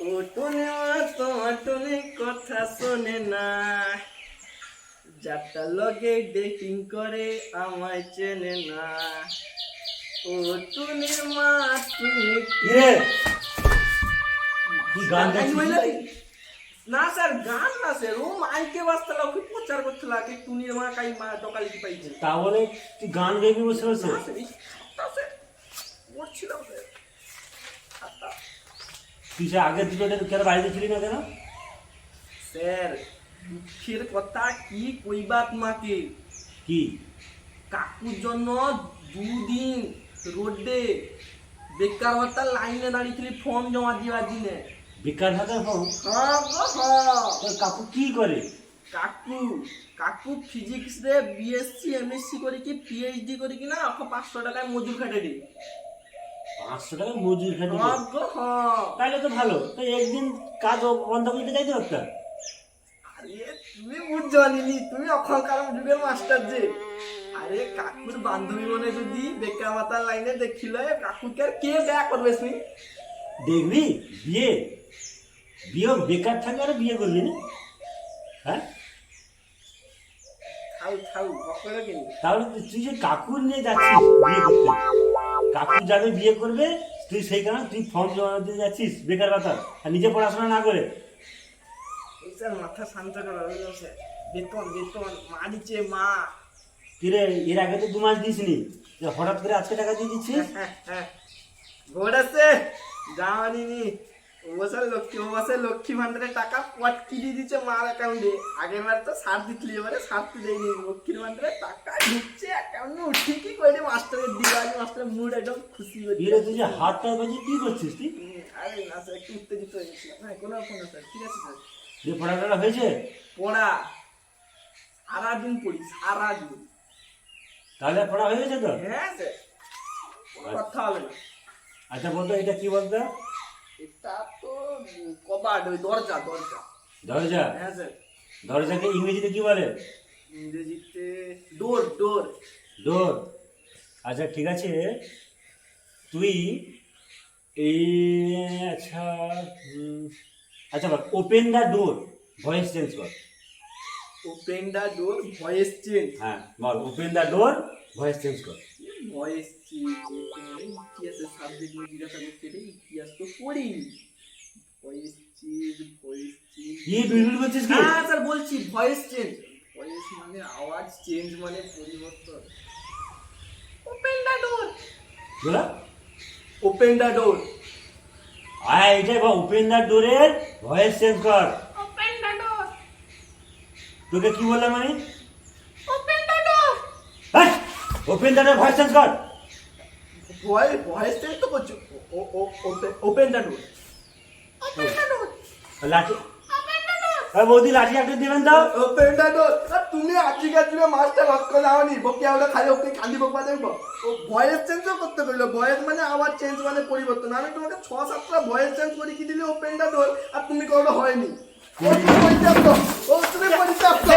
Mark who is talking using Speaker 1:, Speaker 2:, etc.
Speaker 1: ও টুনি মা তোমার টুনি কথা শোনে না, যারটা লগে ডেটিং করে আমায় চেনে না। ও টুনির মা তুমি
Speaker 2: কিরে কি গান গাইছিস?
Speaker 1: না স্যার, গান না স্যার, ও মাইকে বাজতে লাগে, প্রচার করতে লাগে টুনির মা কাই মা টকালি পাইছে।
Speaker 2: তাহলে তুই গান গাইবি বসে বসে?
Speaker 1: না স্যার, এই সাতটা স্যার পড়ছিলাম স্যার, সাতটা।
Speaker 2: তুই সে আগের দুটো কেন বাড়িতে ছিলি না কেন?
Speaker 1: স্যার দুঃখের কথা কি কইবা তোমাকে,
Speaker 2: কি
Speaker 1: কাকুর জন্য দুদিন রোডে বেকার ভাতার লাইনে দাঁড়িয়েছিলি ফর্ম জমা দেওয়ার দিনে।
Speaker 2: বেকার ভাতা ফর্ম?
Speaker 1: হ্যাঁ গো হ্যাঁ।
Speaker 2: তোর কাকু কি করে?
Speaker 1: কাকু কাকু ফিজিক্স রে বিএসসি এমএসসি করে কি পিএইচডি করে কি না, 500 টাকায় মজুর খাটে দিই।
Speaker 2: 500 টাকা মজুরি খাটি?
Speaker 1: হ্যাঁ গো হ্যাঁ।
Speaker 2: তাহলে তো ভালো, তো একদিন কাজ বন্ধ করতে যাইতে পারতাম।
Speaker 1: আরে তুমি বুঝছো নি, তুমি অখনকার যুগের মাস্টার যে। আরে কাকুর বান্ধবী মনে যদি বেকার ভাতার লাইনে দেখিল, কাকুকে আর কে বিয়ে করবে শুনি?
Speaker 2: দেখবি বিয়ে বিয়ে বেকার থাকলে আর বিয়ে করবি না? হ্যাঁ
Speaker 1: খাও খাও বকরে কিনি।
Speaker 2: তাহলে তুই যে কাকুর নিয়ে যাচ্ছিস বিয়ে করতে, কাকু যাবে বিয়ে করবে, তুই সেই কারণে তুই ফর্ম জমা দিয়ে যাচ্ছিস বেকার ভাতা, আর নিজে পড়াশোনা না করে।
Speaker 1: এই স্যার মাথা শান্ত করো স্যার, বেতন বেতন মা দিচ্ছে মা।
Speaker 2: কিরে এর আগে তো 2 মাস দিসনি, হঠাৎ করে আজকে টাকা দিয়ে দিচ্ছিস?
Speaker 1: ভোট আছে জানি নি, ও বছর লক্ষ্মী ভান্ডারের টাকা পটকি দিয়ে দিচ্ছে মার অ্যাকাউন্টে। আগের বার তো সার দিতলি, এবারে সার তো দেয়নি, লক্ষ্মীর ভান্ডারের টাকা ঢুকছে অ্যাকাউন্টে, ঠিকই করে মাস্টারের দিবানি, মাস্টারের মুড একদম খুশি হয়ে
Speaker 2: এরে তুই যে হাতটা বাজিয়ে কি করছিস তুই?
Speaker 1: আরে না স্যার, একটু উত্তেজিত হয়ে গেছিলাম। হ্যাঁ কোনো ব্যাপার না স্যার, ঠিক আছে স্যার।
Speaker 2: যে পড়াটা হয়েছে?
Speaker 1: পড়া সারাদিন পড়ি, সারাদিন।
Speaker 2: তাহলে পড়া হয়ে গেছে তো?
Speaker 1: হ্যাঁ স্যার, কোনো কথা হবে না।
Speaker 2: আচ্ছা বলতো এটা কি বলতো?
Speaker 1: এটা তো কবাট, ওই দরজা দরজা।
Speaker 2: দরজা?
Speaker 1: হ্যাঁ স্যার।
Speaker 2: দরজাকে ইংরেজিতে কি বলে?
Speaker 1: ইংরেজিতে ডোর ডোর।
Speaker 2: ডোর। আচ্ছা ঠিক আছে, তুই এই আচ্ছা আচ্ছা বল open the door, voice change কর।
Speaker 1: Open the door voice change.
Speaker 2: হ্যাঁ বল open the door, voice change কর।
Speaker 1: ভয়েস চেঞ্জ ইতিহাসের সাবজেক্ট নিয়ে জিজ্ঞাসা করতে রে, ইতিহাস তো পড়িনি। ভয়েস চেঞ্জ ভয়েস চেঞ্জ
Speaker 2: কি বিড়বিড় করছিস কি?
Speaker 1: হ্যাঁ স্যার বলছি, ভয়েস চেঞ্জ, ভয়েস মানে আওয়াজ, চেঞ্জ মানে পরিবর্তন। ওপেন দা ডোর,
Speaker 2: বলা
Speaker 1: ওপেন দা ডোর,
Speaker 2: আয় এটাই বল ওপেন দ্য ডোরের ভয়েস চেঞ্জ কর।
Speaker 1: ওপেন দা ডোর,
Speaker 2: তোকে কি বললাম আমি?
Speaker 1: ওপেন দা ডোর।
Speaker 2: হ্যাঁ open the door voice change কর।
Speaker 1: ভয়েস চেঞ্জ তো করছো। Open the door, open the ডোর,
Speaker 2: লাঠি
Speaker 1: ওপেন দা ডোর,
Speaker 2: হ্যাঁ বৌদি লাঠি একটা দেবেন তো?
Speaker 1: ওপেন দা ডোর। তুমি আজকের দিনে মাছটা ভাত করে দাওনি, বকে আমরা খালি ওকে কান্দি বকবা দেখবো। ও ভয়েস চেঞ্জও করতে পারলো, ভয়েস মানে আওয়াজ, চেঞ্জ মানে পরিবর্তন। আমি তোমাকে 6-7টা ভয়েস চেঞ্জ করে কি দিলে ওপেন দা ডোর, আর তুমি কোনো হয়নি। ও তুমি পরিচাপ্ত, ও তুমি পরিচাপ্ত।